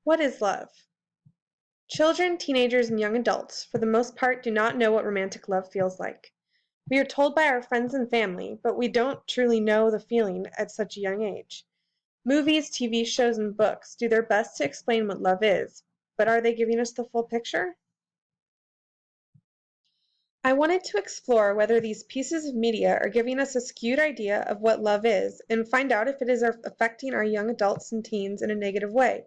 What is love? Children, teenagers, and young adults, for the most part, do not know what romantic love feels like. We are told by our friends and family, but we don't truly know the feeling at such a young age. Movies, TV shows, and books do their best to explain what love is, but are they giving us the full picture? I wanted to explore whether these pieces of media are giving us a skewed idea of what love is and find out if it is affecting our young adults and teens in a negative way.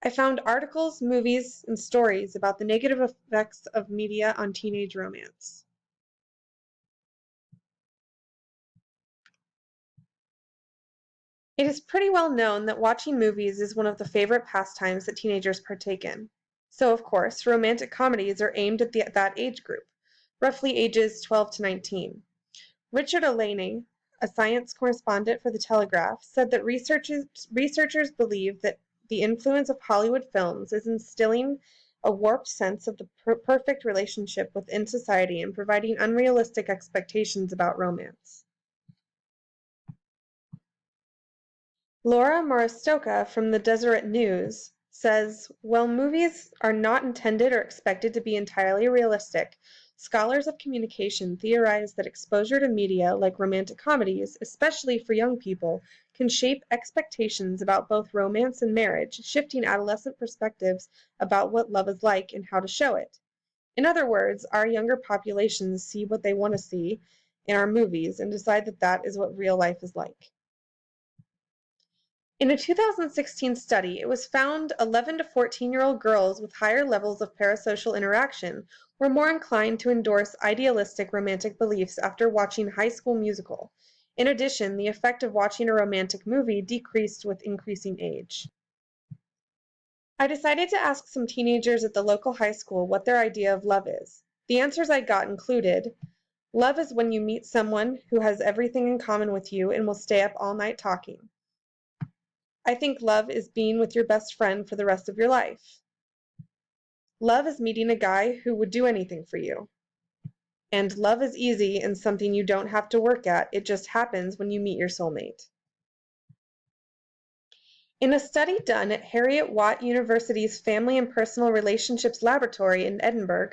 I found articles, movies, and stories about the negative effects of media on teenage romance. It is pretty well known that watching movies is one of the favorite pastimes that teenagers partake in. So, of course, romantic comedies are aimed at that age group, roughly ages 12 to 19. Richard Alaney, a science correspondent for The Telegraph, said that researchers believe that the influence of Hollywood films is instilling a warped sense of the perfect relationship within society and providing unrealistic expectations about romance. Laura Morostoka from the Deseret News says, while movies are not intended or expected to be entirely realistic, scholars of communication theorize that exposure to media like romantic comedies, especially for young people, can shape expectations about both romance and marriage, shifting adolescent perspectives about what love is like and how to show it. In other words, our younger populations see what they want to see in our movies and decide that that is what real life is like. In a 2016 study, it was found 11 to 14-year-old girls with higher levels of parasocial interaction were more inclined to endorse idealistic romantic beliefs after watching High School Musical. In addition, the effect of watching a romantic movie decreased with increasing age. I decided to ask some teenagers at the local high school what their idea of love is. The answers I got included, love is when you meet someone who has everything in common with you and will stay up all night talking. I think love is being with your best friend for the rest of your life. Love is meeting a guy who would do anything for you. And love is easy and something you don't have to work at. It just happens when you meet your soulmate. In a study done at Heriot-Watt University's Family and Personal Relationships Laboratory in Edinburgh,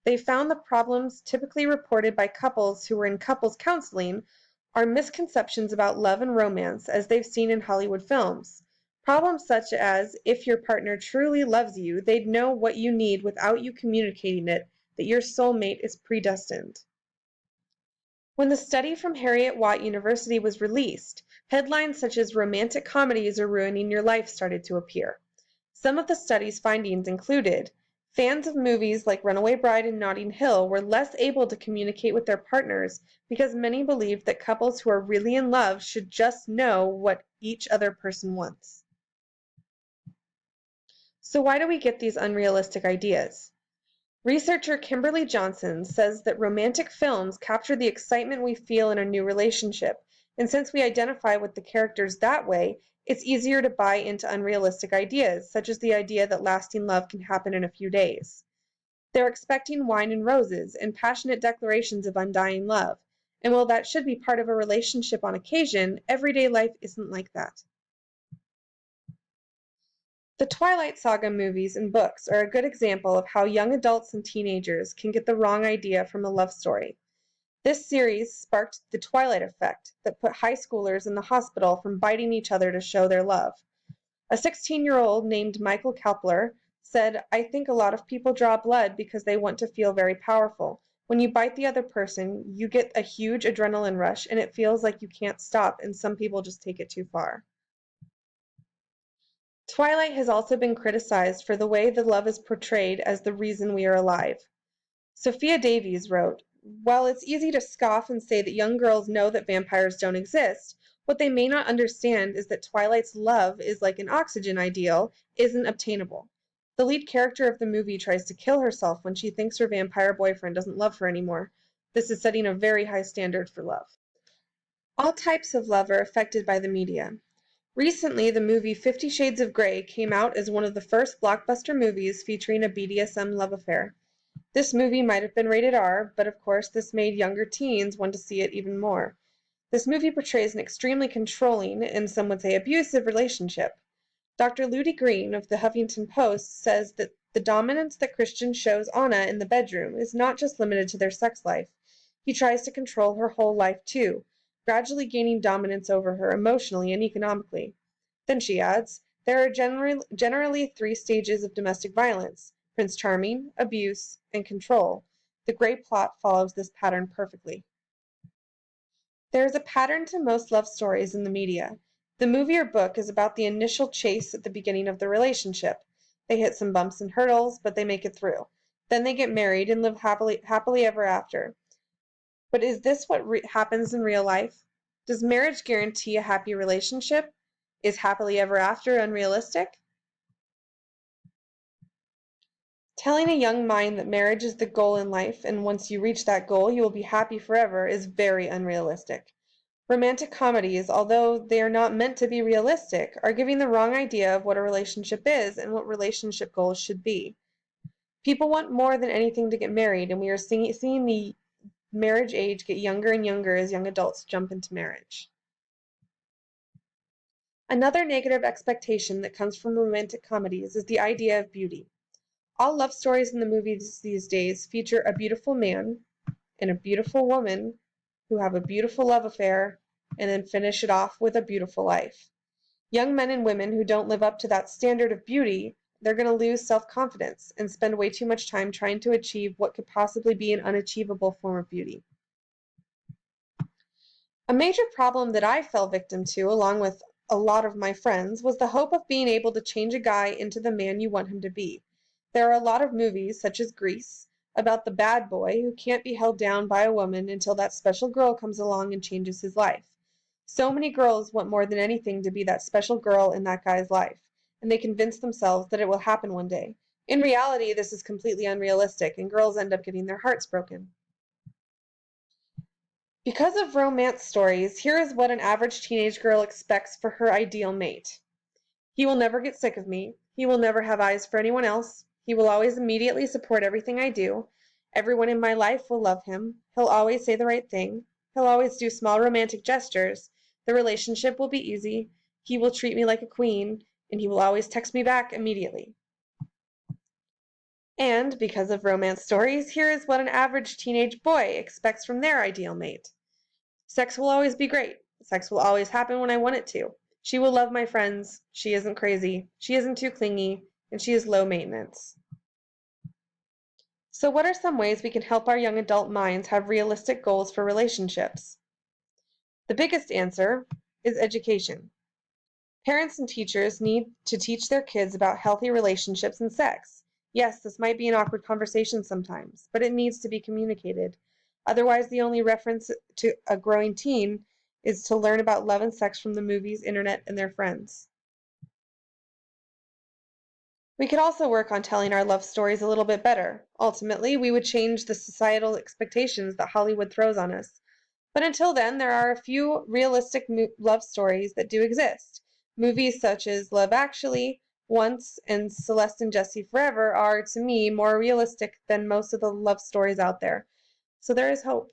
they found the problems typically reported by couples who were in couples counseling are misconceptions about love and romance as they've seen in Hollywood films. Problems such as, if your partner truly loves you, they'd know what you need without you communicating it, that your soulmate is predestined. When the study from Heriot-Watt University was released, headlines such as "Romantic comedies are ruining your life" started to appear. Some of the study's findings included, fans of movies like Runaway Bride and Notting Hill were less able to communicate with their partners because many believed that couples who are really in love should just know what each other person wants. So why do we get these unrealistic ideas? Researcher Kimberly Johnson says that romantic films capture the excitement we feel in a new relationship, and since we identify with the characters that way, it's easier to buy into unrealistic ideas, such as the idea that lasting love can happen in a few days. They're expecting wine and roses and passionate declarations of undying love, and while that should be part of a relationship on occasion, everyday life isn't like that. The Twilight Saga movies and books are a good example of how young adults and teenagers can get the wrong idea from a love story. This series sparked the Twilight effect that put high schoolers in the hospital from biting each other to show their love. A 16-year-old named Michael Kepler said, I think a lot of people draw blood because they want to feel very powerful. When you bite the other person, you get a huge adrenaline rush and it feels like you can't stop, and some people just take it too far. Twilight has also been criticized for the way the love is portrayed as the reason we are alive. Sophia Davies wrote, while it's easy to scoff and say that young girls know that vampires don't exist, what they may not understand is that Twilight's love is like an oxygen ideal, isn't obtainable. The lead character of the movie tries to kill herself when she thinks her vampire boyfriend doesn't love her anymore. This is setting a very high standard for love. All types of love are affected by the media. Recently, the movie 50 Shades of Grey came out as one of the first blockbuster movies featuring a BDSM love affair. This movie might have been rated R, but of course this made younger teens want to see it even more. This movie portrays an extremely controlling, and some would say abusive, relationship. Dr. Ludi Green of the Huffington Post says that the dominance that Christian shows Anna in the bedroom is not just limited to their sex life. He tries to control her whole life too, gradually gaining dominance over her emotionally and economically. Then she adds, there are generally 3 stages of domestic violence: Prince Charming, abuse, and control. The great plot follows this pattern perfectly. There is a pattern to most love stories in the media. The movie or book is about the initial chase at the beginning of the relationship. They hit some bumps and hurdles, but they make it through. Then they get married and live happily ever after. But is this what happens in real life? Does marriage guarantee a happy relationship? Is happily ever after unrealistic? Telling a young mind that marriage is the goal in life, and once you reach that goal you will be happy forever, is very unrealistic. Romantic comedies, although they are not meant to be realistic, are giving the wrong idea of what a relationship is and what relationship goals should be. People want more than anything to get married, and we are seeing the marriage age get younger and younger as young adults jump into marriage. Another negative expectation that comes from romantic comedies is the idea of beauty. All love stories in the movies these days feature a beautiful man and a beautiful woman who have a beautiful love affair and then finish it off with a beautiful life. Young men and women who don't live up to that standard of beauty, they're going to lose self-confidence and spend way too much time trying to achieve what could possibly be an unachievable form of beauty. A major problem that I fell victim to, along with a lot of my friends, was the hope of being able to change a guy into the man you want him to be. There are a lot of movies, such as Grease, about the bad boy who can't be held down by a woman until that special girl comes along and changes his life. So many girls want more than anything to be that special girl in that guy's life, and they convince themselves that it will happen one day. In reality, this is completely unrealistic, and girls end up getting their hearts broken. Because of romance stories, here is what an average teenage girl expects for her ideal mate. He will never get sick of me. He will never have eyes for anyone else. He will always immediately support everything I do. Everyone in my life will love him. He'll always say the right thing. He'll always do small romantic gestures. The relationship will be easy. He will treat me like a queen, and he will always text me back immediately. And because of romance stories, here is what an average teenage boy expects from their ideal mate. Sex will always be great. Sex will always happen when I want it to. She will love my friends. She isn't crazy. She isn't too clingy. And she is low maintenance. So what are some ways we can help our young adult minds have realistic goals for relationships? The biggest answer is education. Parents and teachers need to teach their kids about healthy relationships and sex. Yes, this might be an awkward conversation sometimes, but it needs to be communicated. Otherwise, the only reference to a growing teen is to learn about love and sex from the movies, internet, and their friends. We could also work on telling our love stories a little bit better. Ultimately, we would change the societal expectations that Hollywood throws on us. But until then, there are a few realistic love stories that do exist. Movies such as Love Actually, Once, and Celeste and Jesse Forever are, to me, more realistic than most of the love stories out there. So there is hope.